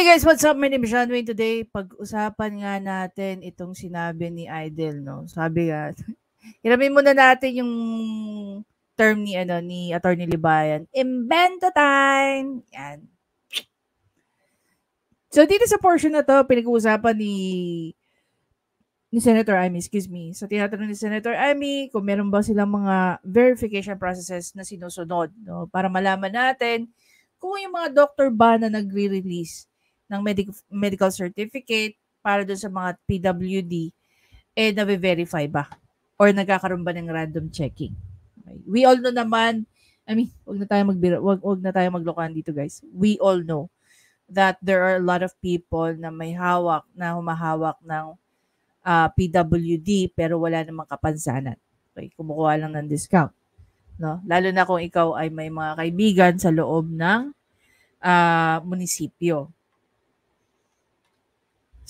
Hey guys, what's up? My name is John Wayne. Today, pag-usapan nga natin itong sinabi ni Idol, no? Sabi nga, hiramin muna natin yung term ni Attorney Libayan. Invento time! Yan. So, dito sa portion na to, pinag-uusapan ni Senator Amy, So, tinatanong ni Senator Amy kung meron ba silang mga verification processes na sinusunod, no? Para malaman natin kung yung mga doctor ba na nagre-release ng medical certificate para doon sa mga PWD, na-verify ba? Or nagkakaroon ba ng random checking? Okay. We all know naman, wag na tayo maglokohan dito, guys. We all know that there are a lot of people na humahawak ng PWD pero wala namang kapansanan. Okay, kumukuha lang ng discount. No? Lalo na kung ikaw ay may mga kaibigan sa loob ng munisipyo.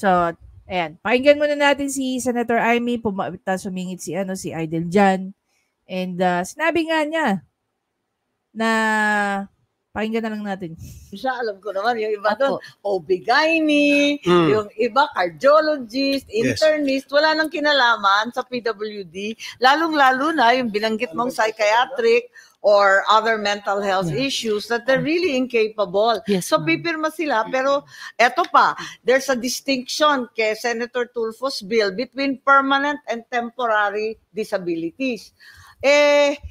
So, ayan. Pakinggan muna natin si Senator Amy. Sumingit si Idol Jan. And sinabi nga niya na pakinggan na lang natin. Alam ko naman, yung iba doon, OB-GYN, yung iba, cardiologist, internist, wala nang kinalaman sa PWD. Lalong-lalo na yung binanggit mong psychiatric or other mental health issues that they're really incapable. Yes, so, pipirma sila, pero eto pa, there's a distinction kay Senator Tulfo's bill between permanent and temporary disabilities.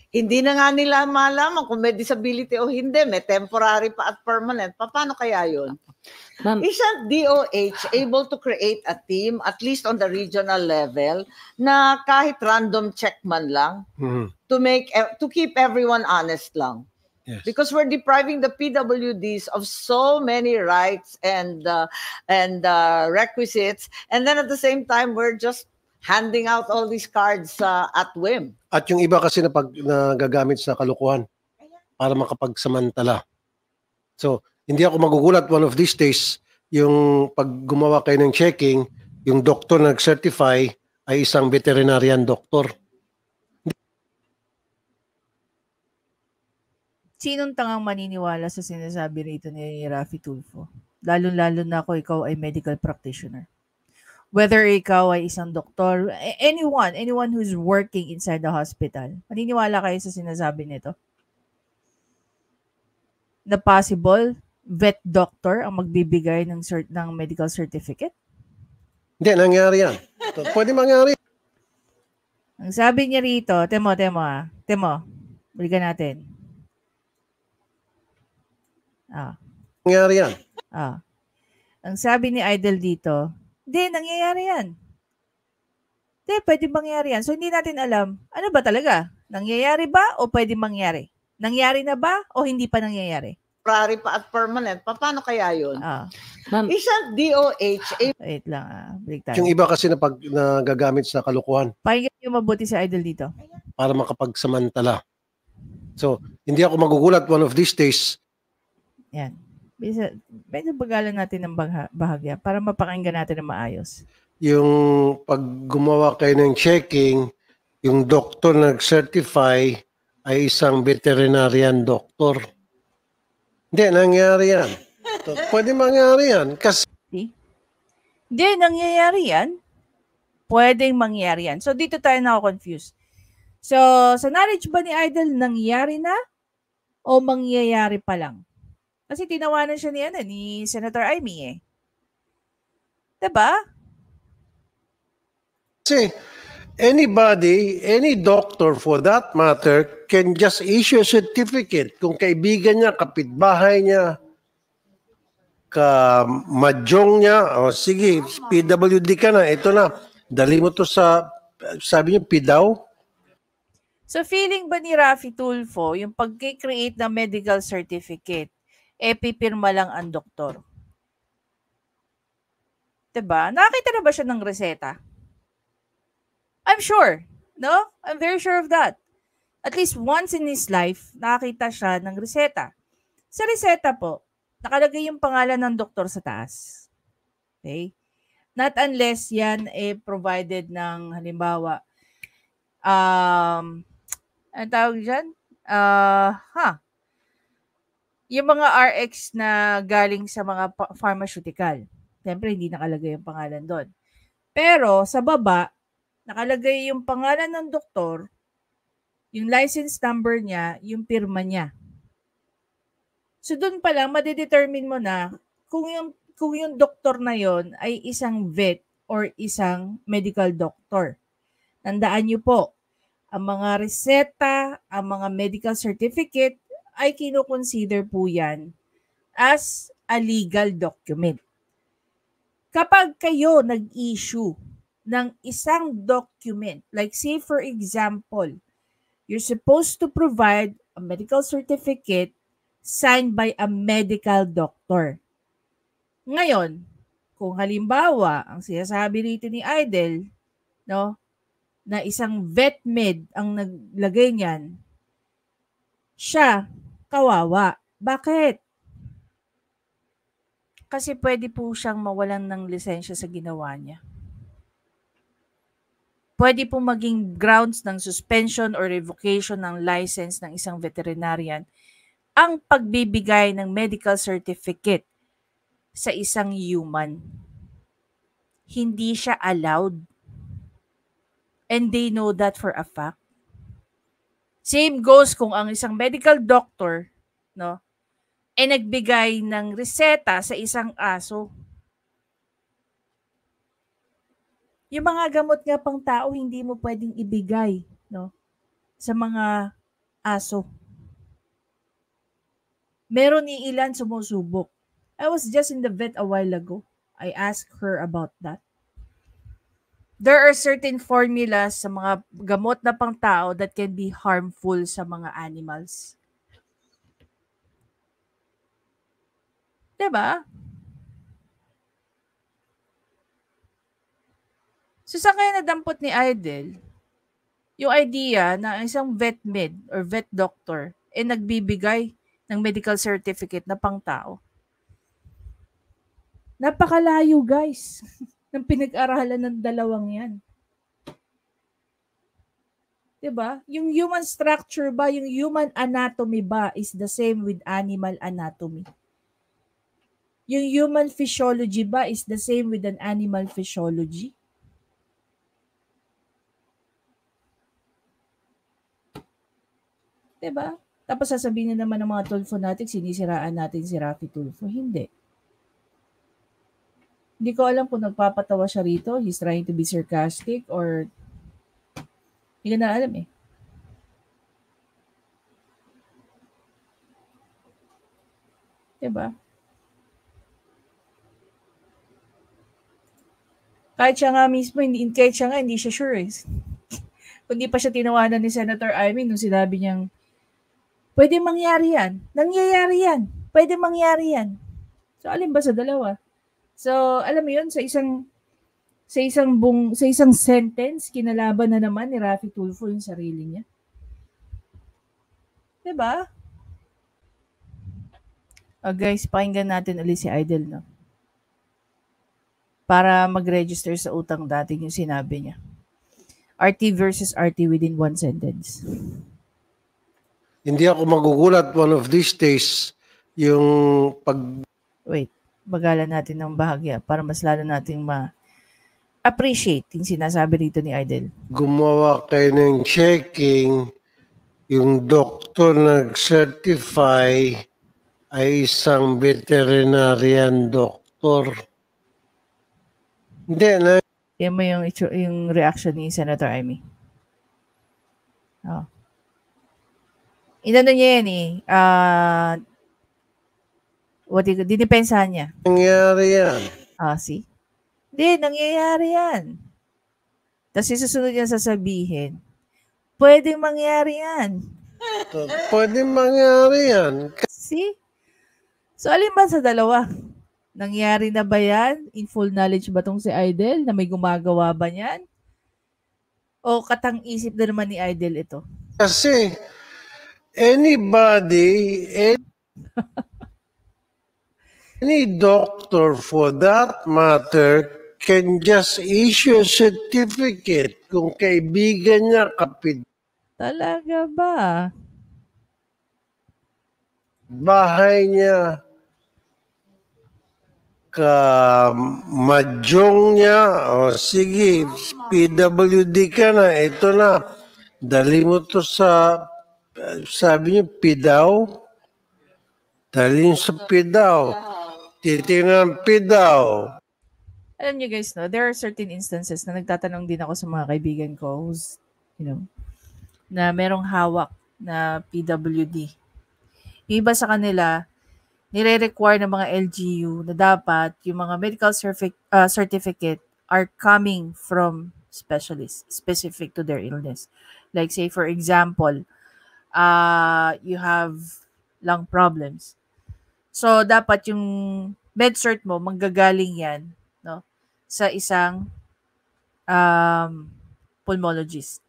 Hindi na nga nila malaman kung may disability o hindi, may temporary pa at permanent. Paano kaya yun? Isn't DOH able to create a team, at least on the regional level, na kahit random check man lang, to keep everyone honest lang? Yes. Because we're depriving the PWDs of so many rights and requisites, and then at the same time, we're just handing out all these cards at whim. At yung iba kasi nagagamit sa kalukuhan para makapagsamantala. So, hindi ako magugulat one of these days, yung pag gumawa kayo ng checking, yung doktor na nag-certify ay isang veterinarian doctor. Sinong tangang maniniwala sa sinasabi rito ni Raffy Tulfo? Lalo-lalo na kung ikaw ay medical practitioner. Whether ikaw ay isang doktor, anyone who's working inside the hospital, maniniwala kayo sa sinasabi nito? Na possible, vet doctor ang magbibigay ng medical certificate? Hindi, nangyari yan. Pwede mangyari. Ang sabi niya rito, Temo, balikan natin. Nangyari yan. Ang sabi ni Idol dito, hindi, nangyayari yan. Hindi, pwede mangyari yan. So, hindi natin alam, ano ba talaga? Nangyayari ba o pwede mangyari? Nangyari na ba o hindi pa nangyayari? Temporary pa at permanent. Paano kaya yun? Isang DOH... Wait lang, balik tayo. Yung iba kasi nagagamit sa kalukuhan. Pakinggan niyo mabuti si Idol dito. Para makapagsamantala. So, hindi ako magugulat one of these days. Yan. Medyo bagalan natin ng bahagya para mapakinggan natin ng maayos. Yung pag gumawa kayo ng checking, yung doktor nag-certify ay isang veterinarian doctor. Hindi, nangyari yan. Pwede mangyari yan. Kasi... Hindi, nangyayari yan. Pwedeng mangyari yan. So, dito tayo na-confused. So, sa knowledge ba ni Idol, nangyari na o mangyayari pa lang? Kasi tinawanan siya ni Senator Amy Diba? Kasi any doctor for that matter can just issue a certificate. Kung kaibigan niya, kapitbahay niya, ka-madyong niya, sige, PWD ka na, ito na, dali mo to sa, sabi niyo, PIDAW? So feeling ba ni Raffy Tulfo, yung pag-create ng medical certificate, pipirma lang ang doktor? Diba? Nakakita na ba siya ng reseta? I'm sure. No? I'm very sure of that. At least once in his life, nakakita siya ng reseta. Sa reseta po, nakalagay yung pangalan ng doktor sa taas. Okay? Not unless yan provided ng, halimbawa, ang tawag dyan? yung mga RX na galing sa mga pharmaceutical. Siyempre, hindi nakalagay yung pangalan doon. Pero sa baba, nakalagay yung pangalan ng doktor, yung license number niya, yung pirma niya. So doon pa lang madedetermine mo na kung yung doktor na yon ay isang vet or isang medical doctor. Tandaan niyo po, ang mga reseta, ang mga medical certificate ay kino-consider po yan as a legal document. Kapag kayo nag-issue ng isang document, like say for example, you're supposed to provide a medical certificate signed by a medical doctor. Ngayon, kung halimbawa, ang sinasabi rito ni Idel, no, na isang vet med ang naglagay niyan, siya, kawawa. Bakit? Kasi pwede po siyang mawalan ng lisensya sa ginawa niya. Pwede po maging grounds ng suspension or revocation ng license ng isang veterinarian ang pagbibigay ng medical certificate sa isang human. Hindi siya allowed. And they know that for a fact. Same goes kung ang isang medical doctor, no, ay nagbigay ng reseta sa isang aso. Yung mga gamot nga pang tao, hindi mo pwedeng ibigay, no, sa mga aso. Meron ilan sumusubok. I was just in the vet a while ago. I asked her about that. There are certain formulas sa mga gamot na pang tao that can be harmful sa mga animals. Diba? So, saan kaya nadampot ni Idel yung idea na isang vet med or vet doctor nagbibigay ng medical certificate na pang tao? Napakalayo, guys, ng pinag-aralan ng dalawang yan. Diba? Yung human structure ba, yung human anatomy ba is the same with animal anatomy? Yung human physiology ba is the same with an animal physiology? Diba? Tapos sasabihin na naman ng mga Tulfo natin, sinisiraan natin si Raffy Tulfo. Hindi. Hindi ko alam kung nagpapatawa siya rito. He's trying to be sarcastic or hindi ko na alam eh. Diba? Kahit siya nga mismo, hindi siya sure eh. Kung di pa siya tinawanan ni Senator Amy nung sinabi niyang, pwede mangyari yan. Nangyayari yan. Pwede mangyari yan. So, alin ba sa dalawa? So, alam mo yun, sa isang sentence, kinalaban na naman ni Raffy Tulfo yung sarili niya. Diba? Guys, pakinggan natin ulit si Idel, no? Para mag-register sa utang dati yung sinabi niya. RT versus RT within one sentence. Hindi ako magugulat one of these days yung Wait, bagalan natin ng bahagya para mas lalo nating appreciate yung sinasabi rito ni Idel. Gumawa kayo ng checking, yung doktor nag-certify ay isang veterinarian doktor. Hindi na. Yan mo yung reaction ni Senator Amy. Oh. Inano niya yan eh. Dinipensahan niya. Nangyari yan. See? Hindi, nangyayari yan. Tapos susunod niya sasabihin, pwedeng mangyari yan. Pwedeng mangyari yan. See? So, alin ba sa dalawa? Nangyari na ba yan? In full knowledge ba tong si Idel? Na may gumagawa ba yan? O katang-isip na naman ni Idel ito? Kasi, anybody, any doctor for that matter can just issue a certificate kung kaibigan niya kapit. Talaga ba? bahay niya, mahjong niya, o sige, PWD ka na, ito na, dali mo to sa, sabi niyo, PIDAW, dali sa PIDAW, titingnan PIDAW. Alam niyo guys, no, there are certain instances na nagtatanong din ako sa mga kaibigan ko who's, na merong hawak na PWD. Iba sa kanila, nire-require ng mga LGU na dapat yung mga medical certificate are coming from specialists specific to their illness. Like say for example, you have lung problems. So dapat yung med cert mo manggagaling yan, no, sa isang pulmonologist.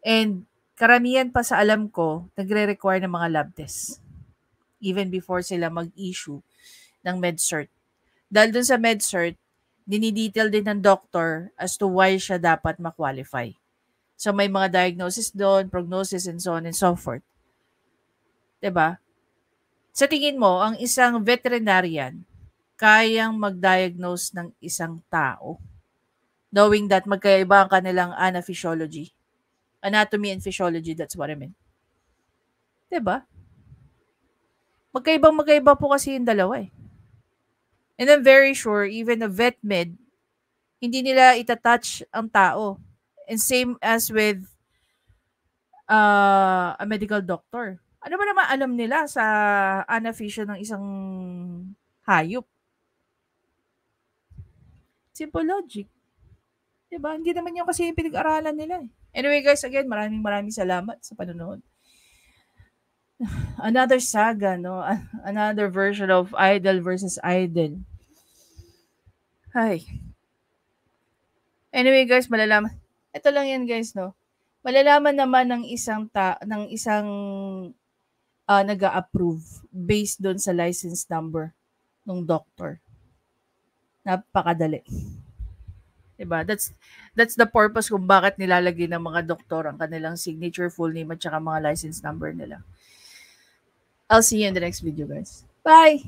And karamihan pa sa alam ko, nagre-require ng mga lab tests even before sila mag-issue ng med-cert. Dahil dun sa med-cert, dinidetail din ng doctor as to why siya dapat ma-qualify. So may mga diagnosis doon, prognosis, and so on and so forth. Diba? Sa tingin mo, ang isang veterinarian kayang mag-diagnose ng isang tao knowing that magkaiba ang kanilang anatomy and physiology, that's what I mean. Diba? Magkaiba po kasi yung dalawa eh. And I'm very sure, even a vet med, hindi nila itatouch ang tao. And same as with a medical doctor. Ano ba naman alam nila sa anaphysio ng isang hayop? Simple logic. Diba? Hindi naman yung kasi yung pinag-aralan nila eh. Anyway guys, again, maraming salamat sa panonood. Another saga, no? Another version of idol versus idol. Hi. Anyway, guys, malalaman. Ito lang yan, guys, no? Malalaman naman ng isang nag-a-approve based doon sa license number ng doctor. Napakadali. Diba? That's the purpose kung bakit nilalagay ng mga doktor ang kanilang signature, full name, at saka mga license number nila. I'll see you in the next video, guys. Bye!